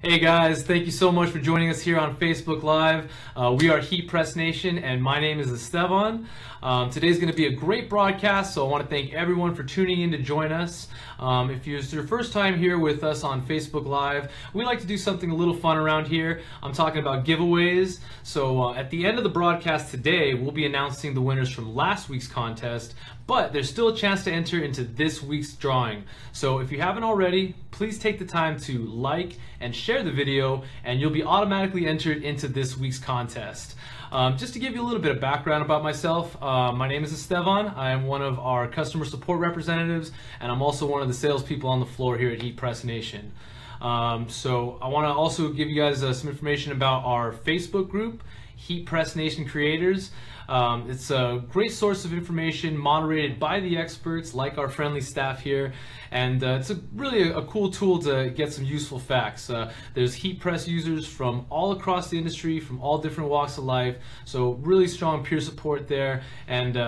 Hey guys, thank you so much for joining us here on Facebook Live. We are HeatPressNation and my name is Esteban. Today's going to be a great broadcast, so I want to thank everyone for tuning in to join us. If it's your first time here with us on Facebook Live, we like to do something a little fun around here. I'm talking about giveaways. So at the end of the broadcast today, we'll be announcing the winners from last week's contest, but there's still a chance to enter into this week's drawing. So if you haven't already, please take the time to like and share the video and you'll be automatically entered into this week's contest. Just to give you a little bit of background about myself, my name is Esteban. I am one of our customer support representatives and I'm also one of the salespeople on the floor here at HeatPressNation. So I want to also give you guys some information about our Facebook group, HeatPressNation Creators. It's a great source of information moderated by the experts like our friendly staff here, and it's really a cool tool to get some useful facts. There's heat press users from all across the industry, from all different walks of life, so really strong peer support there, and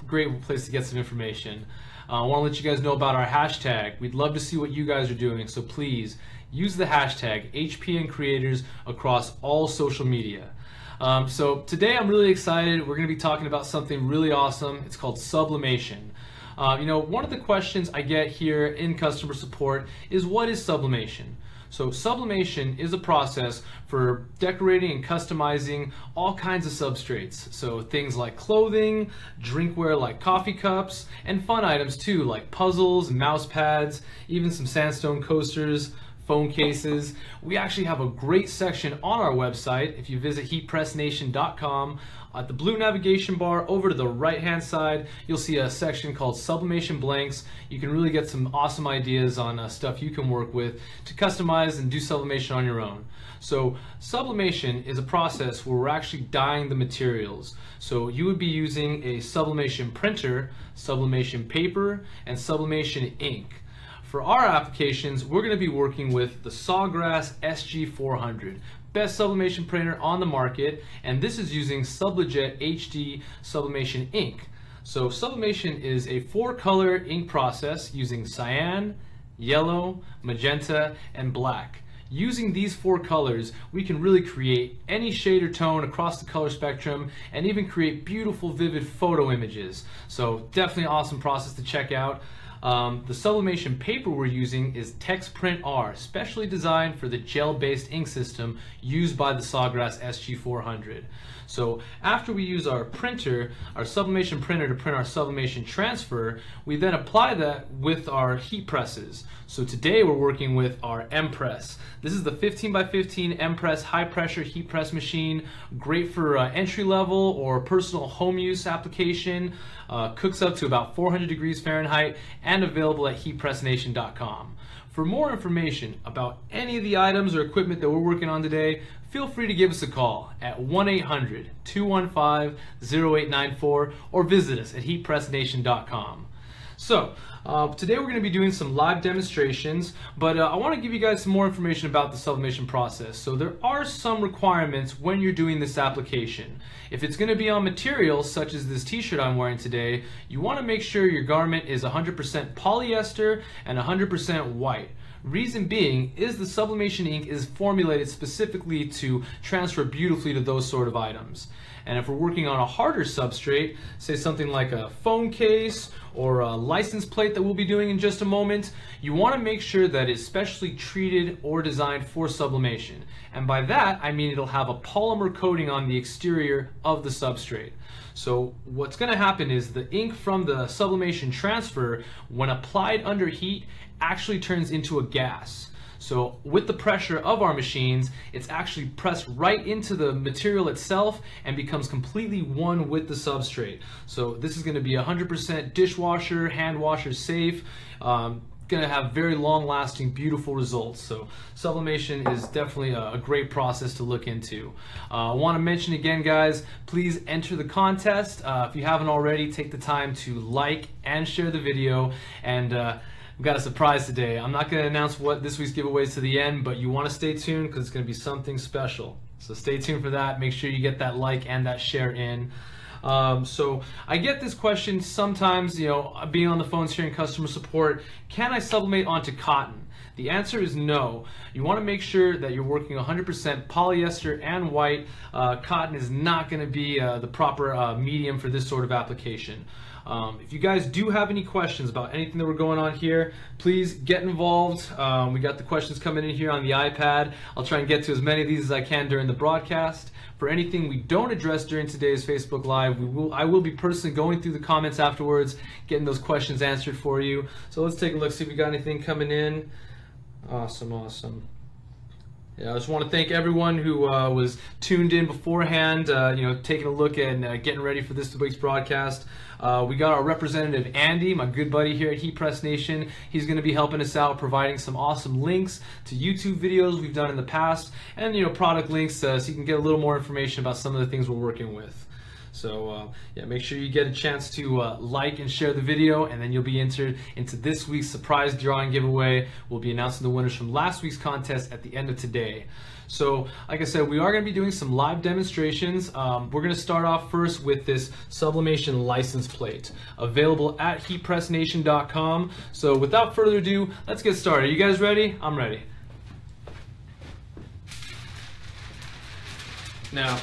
great place to get some information. I want to let you guys know about our hashtag. We'd love to see what you guys are doing, so please use the hashtag HPN Creators across all social media. So today I'm really excited. We're going to be talking about something really awesome. It's called sublimation. One of the questions I get here in customer support is, what is sublimation? So sublimation is a process for decorating and customizing all kinds of substrates. So things like clothing, drinkware like coffee cups, and fun items too, like puzzles, mouse pads, even some sandstone coasters, phone cases. We actually have a great section on our website. If you visit HeatPressNation.com, at the blue navigation bar over to the right hand side, you'll see a section called Sublimation Blanks. You can really get some awesome ideas on stuff you can work with to customize and do sublimation on your own. So sublimation is a process where we're actually dyeing the materials. So you would be using a sublimation printer, sublimation paper, and sublimation ink. For our applications, we're going to be working with the Sawgrass SG400, best sublimation printer on the market, and this is using Sublimate HD sublimation ink. So sublimation is a 4-color ink process using cyan, yellow, magenta, and black. Using these 4 colors, we can really create any shade or tone across the color spectrum and even create beautiful, vivid photo images. So definitely an awesome process to check out. The sublimation paper we're using is TexPrint R, specially designed for the gel-based ink system used by the Sawgrass SG400. So after we use our printer, our sublimation printer, to print our sublimation transfer, we then apply that with our heat presses. So today we're working with our M-Press. This is the 15x15 M-Press high pressure heat press machine, great for entry level or personal home use application, cooks up to about 400 degrees Fahrenheit, and available at HeatPressNation.com. For more information about any of the items or equipment that we're working on today, feel free to give us a call at 1-800-215-0894 or visit us at HeatPressNation.com. So today we're going to be doing some live demonstrations, but I want to give you guys some more information about the sublimation process. So there are some requirements when you're doing this application. If it's going to be on material such as this t-shirt I'm wearing today, you want to make sure your garment is 100% polyester and 100% white. Reason being is the sublimation ink is formulated specifically to transfer beautifully to those sort of items. And if we're working on a harder substrate, say something like a phone case or a license plate that we'll be doing in just a moment, you want to make sure that it's specially treated or designed for sublimation. And by that, I mean it'll have a polymer coating on the exterior of the substrate. So what's going to happen is the ink from the sublimation transfer, when applied under heat, actually turns into a gas. So with the pressure of our machines, it's actually pressed right into the material itself and becomes completely one with the substrate. So this is going to be 100% dishwasher, hand washer safe. Going to have very long-lasting, beautiful results. So sublimation is definitely a great process to look into. I want to mention again, guys, please enter the contest. If you haven't already, take the time to like and share the video. And we've got a surprise today. I'm not going to announce what this week's giveaway is to the end, but you want to stay tuned because it's going to be something special. So stay tuned for that. Make sure you get that like and that share in. So I get this question sometimes, being on the phones here in customer support, can I sublimate onto cotton? The answer is no. You want to make sure that you're working 100% polyester and white. Cotton is not going to be the proper medium for this sort of application. If you guys do have any questions about anything that we're going on here, please get involved. We got the questions coming in here on the iPad. I'll try and get to as many of these as I can during the broadcast. For anything we don't address during today's Facebook Live, I will be personally going through the comments afterwards, getting those questions answered for you. So let's take a look, see if we got anything coming in. Awesome, awesome. Yeah, I just want to thank everyone who was tuned in beforehand, taking a look and getting ready for this week's broadcast. We got our representative Andy, my good buddy here at HeatPressNation. He's going to be helping us out, providing some awesome links to YouTube videos we've done in the past, and product links so you can get a little more information about some of the things we're working with. So yeah, make sure you get a chance to like and share the video, and then you'll be entered into this week's surprise drawing giveaway. We'll be announcing the winners from last week's contest at the end of today. So like I said, we are going to be doing some live demonstrations. We're going to start off first with this Sublimation license plate, available at HeatPressNation.com. So without further ado, let's get started. Are you guys ready? I'm ready. Now,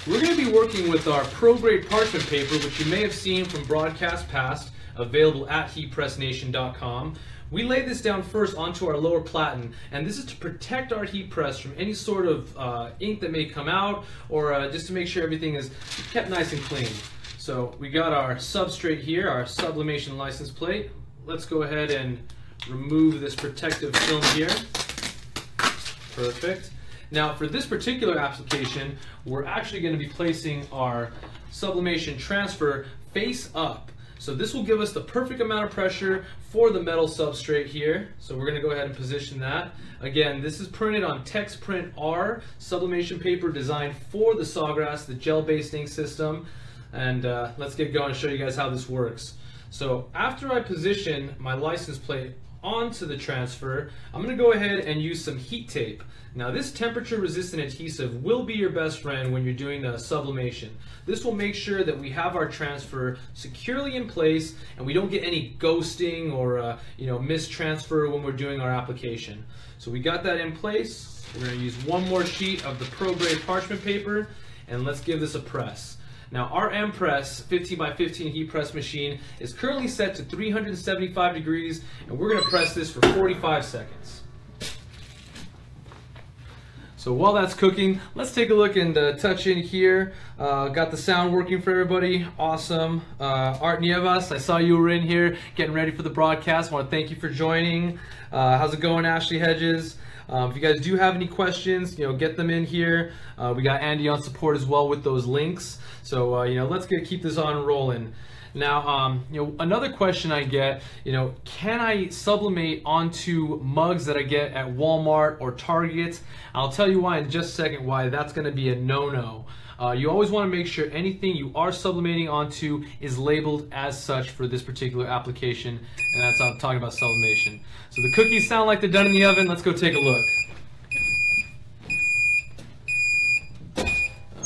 we're going to be working with our pro-grade parchment paper, which you may have seen from broadcast past, available at HeatPressNation.com. We lay this down first onto our lower platen, and this is to protect our heat press from any sort of ink that may come out, or just to make sure everything is kept nice and clean. So we got our substrate here, our Sublimation license plate. Let's go ahead and remove this protective film here. Perfect. Now for this particular application, we're actually going to be placing our sublimation transfer face up. So this will give us the perfect amount of pressure for the metal substrate here. So we're going to go ahead and position that. Again, this is printed on TexPrint R sublimation paper designed for the Sawgrass, the gel-based ink system. And let's get going and show you guys how this works. So after I position my license plate onto the transfer, I'm going to go ahead and use some heat tape. Now this temperature resistant adhesive will be your best friend when you're doing the sublimation. This will make sure that we have our transfer securely in place and we don't get any ghosting or mistransfer when we're doing our application. So we got that in place. We're going to use one more sheet of the pro-grade parchment paper, and let's give this a press. Now our M-Press 15x15 heat press machine is currently set to 375 degrees, and we're going to press this for 45 seconds. So while that's cooking, let's take a look and touch in here. Got the sound working for everybody. Awesome. Art Nievas, I saw you were in here getting ready for the broadcast. I want to thank you for joining. How's it going, Ashley Hedges? If you guys do have any questions, get them in here. We got Andy on support as well with those links. So let's keep this on rolling. Now, another question I get, can I sublimate onto mugs that I get at Walmart or Target? I'll tell you why in just a second why that's going to be a no-no. You always want to make sure anything you are sublimating onto is labeled as such for this particular application, and that's I'm talking about sublimation. So the cookies sound like they're done in the oven. Let's go take a look.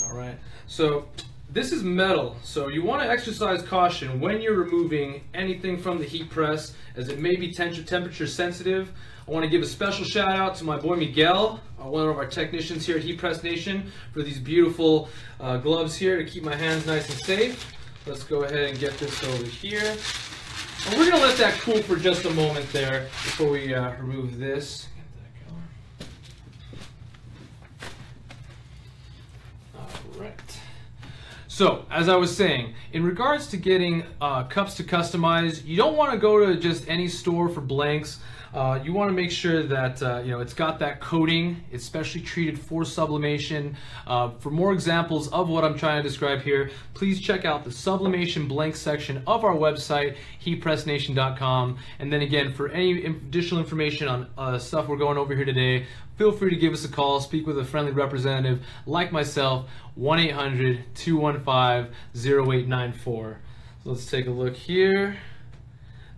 All right. So this is metal, so you want to exercise caution when you're removing anything from the heat press, as it may be temperature sensitive. I want to give a special shout out to my boy Miguel, one of our technicians here at HeatPressNation, for these beautiful gloves here to keep my hands nice and safe. Let's go ahead and get this over here. And we're going to let that cool for just a moment there before we remove this. So, as I was saying, in regards to getting cups to customize, you don't want to go to just any store for blanks. You want to make sure that it's got that coating, it's specially treated for sublimation. For more examples of what I'm trying to describe here, please check out the Sublimation Blanks section of our website, HeatPressNation.com. And then again, for any additional information on stuff we're going over here today, feel free to give us a call, speak with a friendly representative like myself, 1-800-215-0894. So let's take a look here.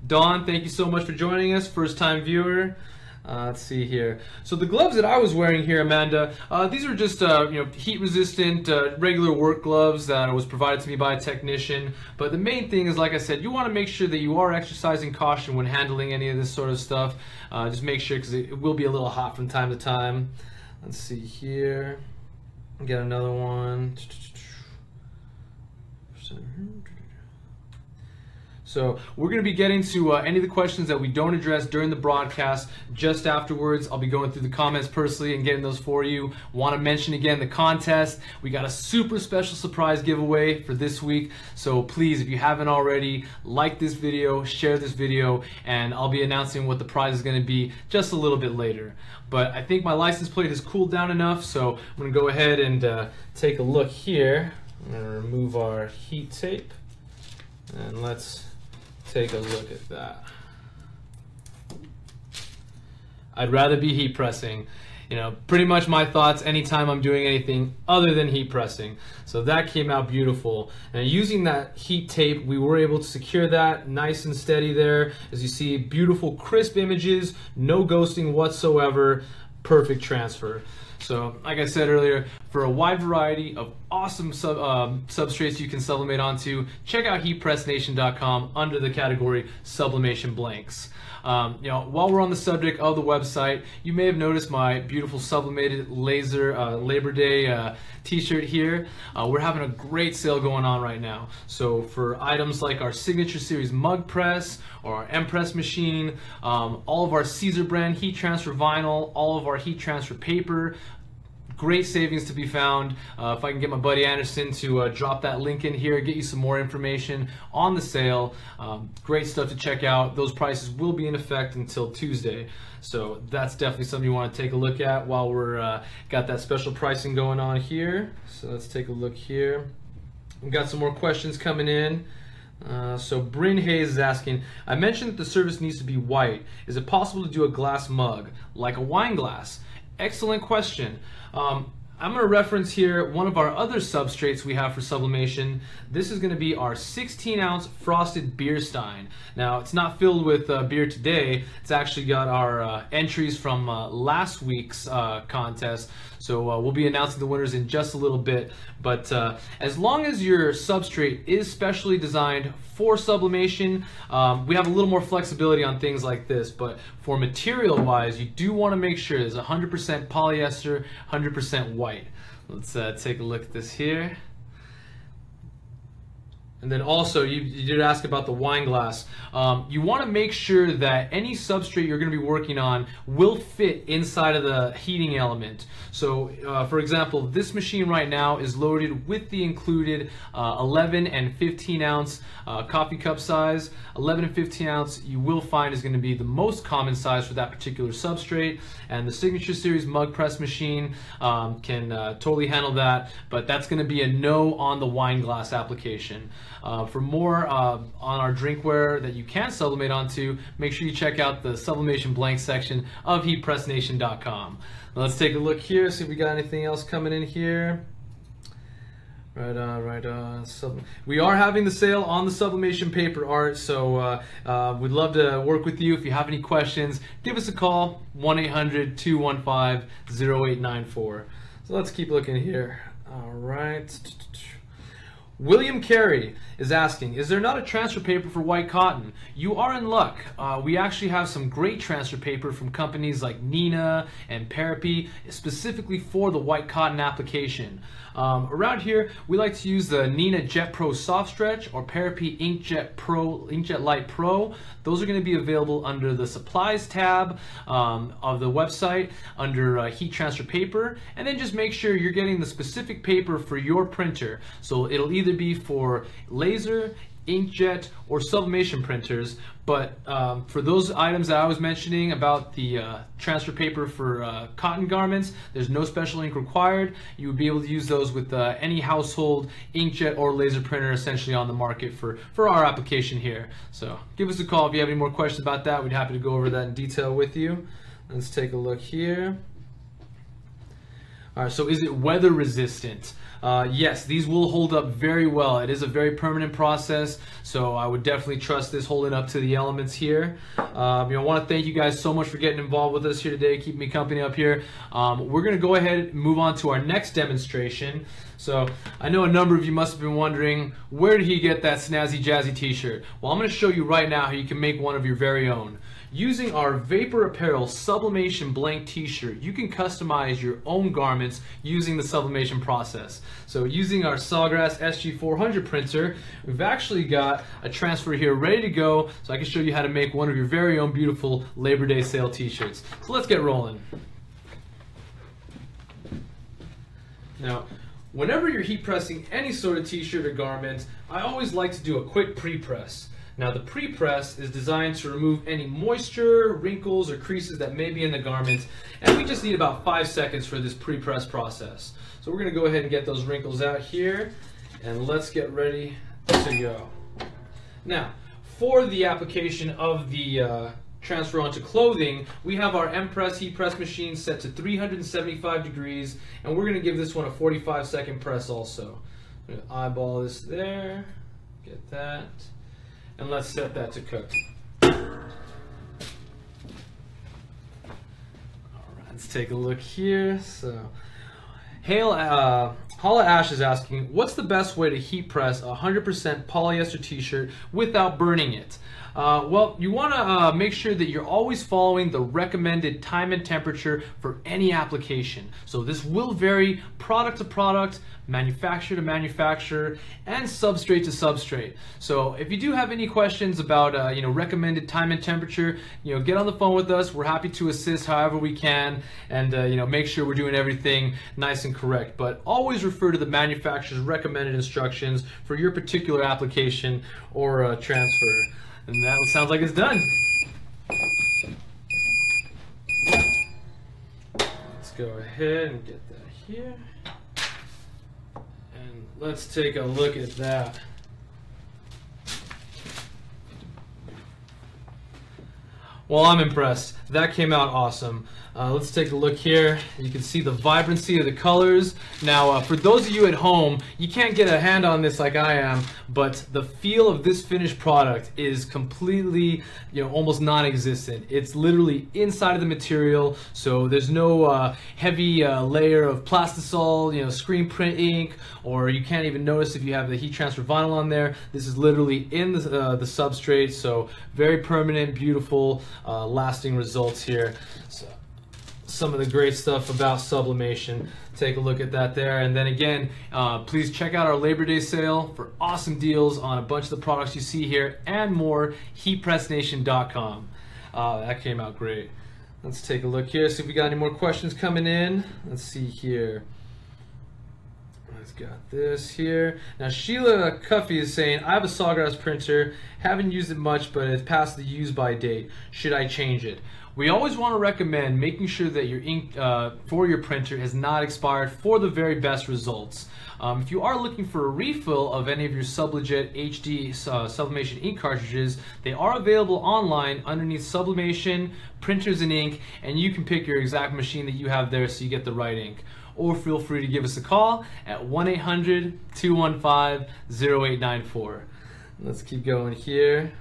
Dawn, thank you so much for joining us, first time viewer. Let's see here. So the gloves that I was wearing here, Amanda, these are just heat-resistant, regular work gloves that was provided to me by a technician. But the main thing is, like I said, you want to make sure that you are exercising caution when handling any of this sort of stuff. Just make sure, because it will be a little hot from time to time. Let's see here. Get another one. So we're going to be getting to any of the questions that we don't address during the broadcast just afterwards. I'll be going through the comments personally and getting those for you. Want to mention again the contest. We got a super special surprise giveaway for this week. So please, if you haven't already, like this video, share this video, and I'll be announcing what the prize is going to be just a little bit later. But I think my license plate has cooled down enough, so I'm going to go ahead and take a look here. I'm going to remove our heat tape, and let's take a look at that. I'd rather be heat pressing. You know, pretty much my thoughts anytime I'm doing anything other than heat pressing. So that came out beautiful. And using that heat tape, we were able to secure that nice and steady there. As you see, beautiful crisp images, no ghosting whatsoever, perfect transfer. So, like I said earlier, for a wide variety of awesome substrates you can sublimate onto, check out HeatPressNation.com under the category Sublimation Blanks. While we're on the subject of the website, you may have noticed my beautiful sublimated laser Labor Day t-shirt here. We're having a great sale going on right now. So for items like our Signature Series mug press or our M-Press machine, all of our Caesar brand heat transfer vinyl, all of our heat transfer paper, great savings to be found. If I can get my buddy Anderson to drop that link in here, get you some more information on the sale. Great stuff to check out. Those prices will be in effect until Tuesday. So that's definitely something you want to take a look at while we're got that special pricing going on here. So let's take a look here. We've got some more questions coming in. So Bryn Hayes is asking, I mentioned that the surface needs to be white. Is it possible to do a glass mug, like a wine glass? Excellent question. I'm going to reference here one of our other substrates we have for sublimation. This is going to be our 16-ounce frosted beer stein. Now, it's not filled with beer today. It's actually got our entries from last week's contest. So we'll be announcing the winners in just a little bit. But as long as your substrate is specially designed for sublimation, we have a little more flexibility on things like this. But for material-wise, you do want to make sure it's 100% polyester, 100% white. Let's take a look at this here. And then also, you did ask about the wine glass. You want to make sure that any substrate you're going to be working on will fit inside of the heating element. So, for example, this machine right now is loaded with the included 11 and 15 ounce coffee cup size. 11 and 15 ounce you will find is going to be the most common size for that particular substrate. And the Signature Series mug press machine can totally handle that, but that's going to be a no on the wine glass application. For more on our drinkware that you can sublimate onto, make sure you check out the Sublimation Blanks section of HeatPressNation.com. Let's take a look here, see if we got anything else coming in here. Right on. We are having the sale on the sublimation paper art, so we'd love to work with you. If you have any questions, give us a call, 1-800-215-0894. So let's keep looking here. All right. William Carey is asking, is there not a transfer paper for white cotton? You are in luck. We actually have some great transfer paper from companies like Nina and Parapi, specifically for the white cotton application. Around here, we like to use the Nina Jet Pro Soft Stretch or Parapi Inkjet Light Pro. Those are going to be available under the supplies tab of the website under heat transfer paper, and then just make sure you're getting the specific paper for your printer. So it'll either be for laser, inkjet, or sublimation printers, but for those items that I was mentioning about the transfer paper for cotton garments, there's no special ink required. You would be able to use those with any household inkjet or laser printer essentially on the market for our application here. So give us a call if you have any more questions about that. We'd be happy to go over that in detail with you. Let's take a look here. All right, so is it weather resistant? Yes, these will hold up very well. It is a very permanent process, so I would definitely trust this holding up to the elements here. I want to thank you guys so much for getting involved with us here today, keeping me company up here. We're going to go ahead and move on to our next demonstration. So I know a number of you must have been wondering, where did he get that snazzy jazzy t-shirt? Well, I'm going to show you right now how you can make one of your very own. Using our Vapor Apparel Sublimation Blank t-shirt, you can customize your own garments using the sublimation process. So using our Sawgrass SG400 printer, we've actually got a transfer here ready to go, so I can show you how to make one of your very own beautiful Labor Day sale t-shirts. So let's get rolling. Now, whenever you're heat pressing any sort of t-shirt or garment, I always like to do a quick pre-press. Now the pre-press is designed to remove any moisture, wrinkles, or creases that may be in the garment, and we just need about 5 seconds for this pre-press process. So we're going to go ahead and get those wrinkles out here, and let's get ready to go. Now, for the application of the transfer onto clothing, we have our M-Press heat press machine set to 375 degrees, and we're going to give this one a 45-second press also. I'm going to eyeball this there, get that. And let's set that to cook. All right, let's take a look here. So, Holla Ash is asking, what's the best way to heat press a 100% polyester t-shirt without burning it? Well, you want to make sure that you're always following the recommended time and temperature for any application. So this will vary product to product, manufacturer to manufacturer, and substrate to substrate. So if you do have any questions about recommended time and temperature, get on the phone with us. We're happy to assist however we can, and make sure we're doing everything nice and correct. But always refer to the manufacturer's recommended instructions for your particular application or transfer. And that sounds like it's done. Let's go ahead and get that here. And let's take a look at that. Well, I'm impressed. That came out awesome. Let's take a look here. You can see the vibrancy of the colors. Now, for those of you at home, you can't get a hand on this like I am, but the feel of this finished product is completely, almost non-existent. It's literally inside of the material, so there's no heavy layer of plastisol, screen print ink, or you can't even notice if you have the heat transfer vinyl on there. This is literally in the substrate, so very permanent, beautiful, lasting results here. So, some of the great stuff about sublimation. Take a look at that there. And then again, please check out our Labor Day sale for awesome deals on a bunch of the products you see here and more. HeatPressNation.com. That came out great. Let's take a look here, see if we got any more questions coming in. Let's see here. Let's got this here. Now Sheila Cuffey is saying, I have a Sawgrass printer, haven't used it much, but it's past the use by date. Should I change it? We always want to recommend making sure that your ink for your printer has not expired for the very best results. If you are looking for a refill of any of your Sublimate HD sublimation ink cartridges, they are available online underneath Sublimation, Printers and Ink, and you can pick your exact machine that you have there so you get the right ink. Or feel free to give us a call at 1-800-215-0894. Let's keep going here.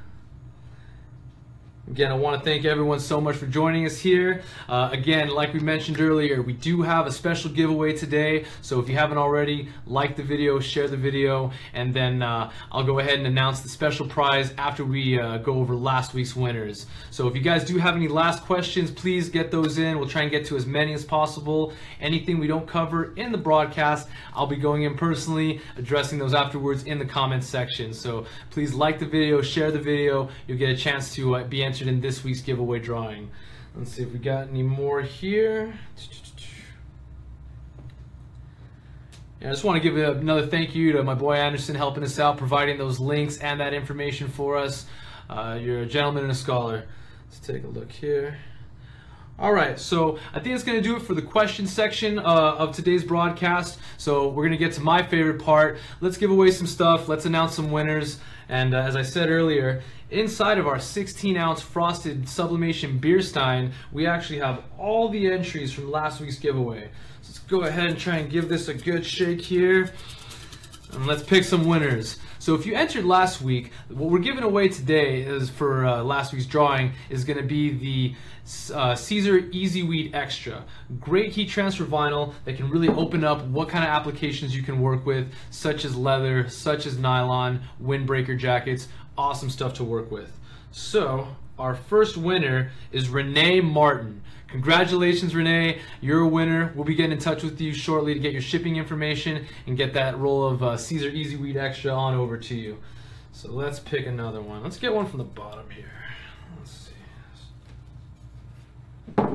Again, I want to thank everyone so much for joining us here. Again, like we mentioned earlier, we do have a special giveaway today. So if you haven't already, like the video, share the video, and then I'll go ahead and announce the special prize after we go over last week's winners. So if you guys do have any last questions, please get those in. We'll try and get to as many as possible. Anything we don't cover in the broadcast, I'll be going in personally, addressing those afterwards in the comments section. So please like the video, share the video. You'll get a chance to be entered in this week's giveaway drawing. Let's see if we got any more here. I just want to give another thank you to my boy Anderson helping us out, providing those links and that information for us. You're a gentleman and a scholar. Let's take a look here. All right, so I think it's going to do it for the question section of today's broadcast. So we're going to get to my favorite part. Let's give away some stuff. Let's announce some winners. And as I said earlier, inside of our 16-ounce frosted Sublimation beer stein, we actually have all the entries from last week's giveaway. So let's go ahead and try and give this a good shake here. And let's pick some winners. So if you entered last week, what we're giving away today is for last week's drawing is going to be the Caesar Easy Weed Extra. Great heat transfer vinyl that can really open up what kind of applications you can work with, such as leather, such as nylon, windbreaker jackets. Awesome stuff to work with. So our first winner is Renee Martin. Congratulations, Renee. You're a winner. We'll be getting in touch with you shortly to get your shipping information and get that roll of Caesar Easy Weed Extra on over to you. So let's pick another one. Let's get one from the bottom here. Let's see. Let's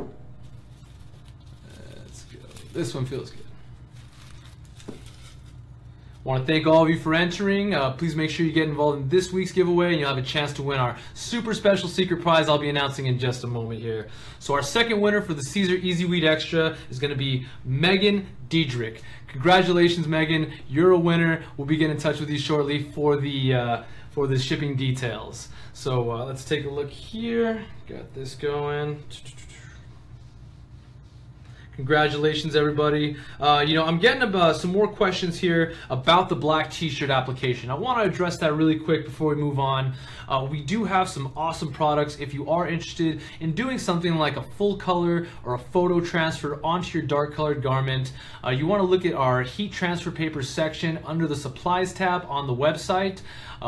go. This one feels good. I want to thank all of you for entering. Please make sure you get involved in this week's giveaway and you'll have a chance to win our super special secret prize I'll be announcing in just a moment here. So our second winner for the Caesar Easy Weed Extra is going to be Megan Diedrich. Congratulations, Megan. You're a winner. We'll be getting in touch with you shortly for the shipping details. So let's take a look here. Got this going. Congratulations, everybody. I'm getting some more questions here about the black t-shirt application. I want to address that really quick before we move on. We do have some awesome products if you are interested in doing something like a full color or a photo transfer onto your dark colored garment. You want to look at our heat transfer paper section under the supplies tab on the website.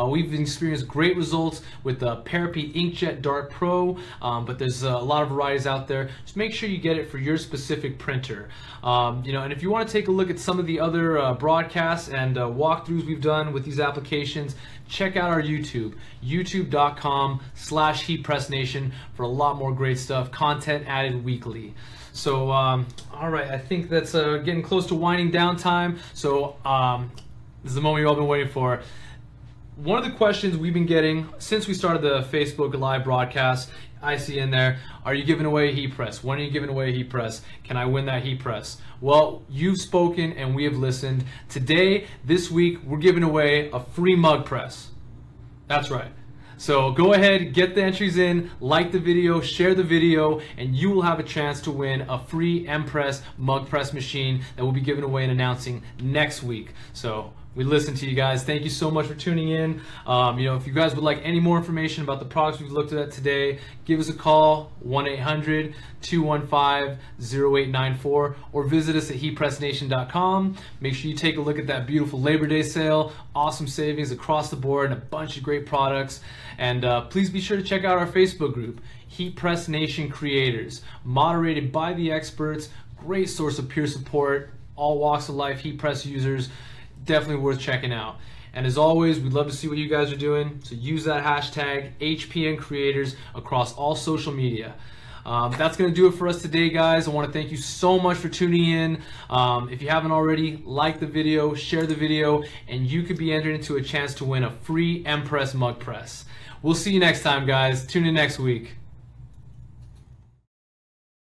We've experienced great results with the Parapi Inkjet Dark Pro, but there's a lot of varieties out there. Just make sure you get it for your specific printer. And if you want to take a look at some of the other broadcasts and walkthroughs we've done with these applications, check out our YouTube, youtube.com/HeatPressNation for a lot more great stuff, content added weekly. So, all right, I think that's getting close to winding down time. So this is the moment you've all been waiting for. One of the questions we've been getting since we started the Facebook Live broadcast, I see in there, are you giving away a heat press? When are you giving away a heat press? Can I win that heat press? Well, you've spoken and we have listened. Today, this week, we're giving away a free mug press. That's right. So go ahead, get the entries in, like the video, share the video, and you will have a chance to win a free M-Press mug press machine that we'll be giving away and announcing next week. So we listen to you guys. Thank you so much for tuning in. If you guys would like any more information about the products we've looked at today, give us a call, 1-800-215-0894, or visit us at HeatPressNation.com. Make sure you take a look at that beautiful Labor Day sale. Awesome savings across the board and a bunch of great products. And please be sure to check out our Facebook group, Heat Press Nation Creators, moderated by the experts, great source of peer support, all walks of life heat press users. Definitely worth checking out. And as always, we'd love to see what you guys are doing, so use that hashtag HPN Creators across all social media. That's going to do it for us today, guys. I want to thank you so much for tuning in. If you haven't already, like the video, share the video, and you could be entered into a chance to win a free M-Press mug press. We'll see you next time, guys. Tune in next week.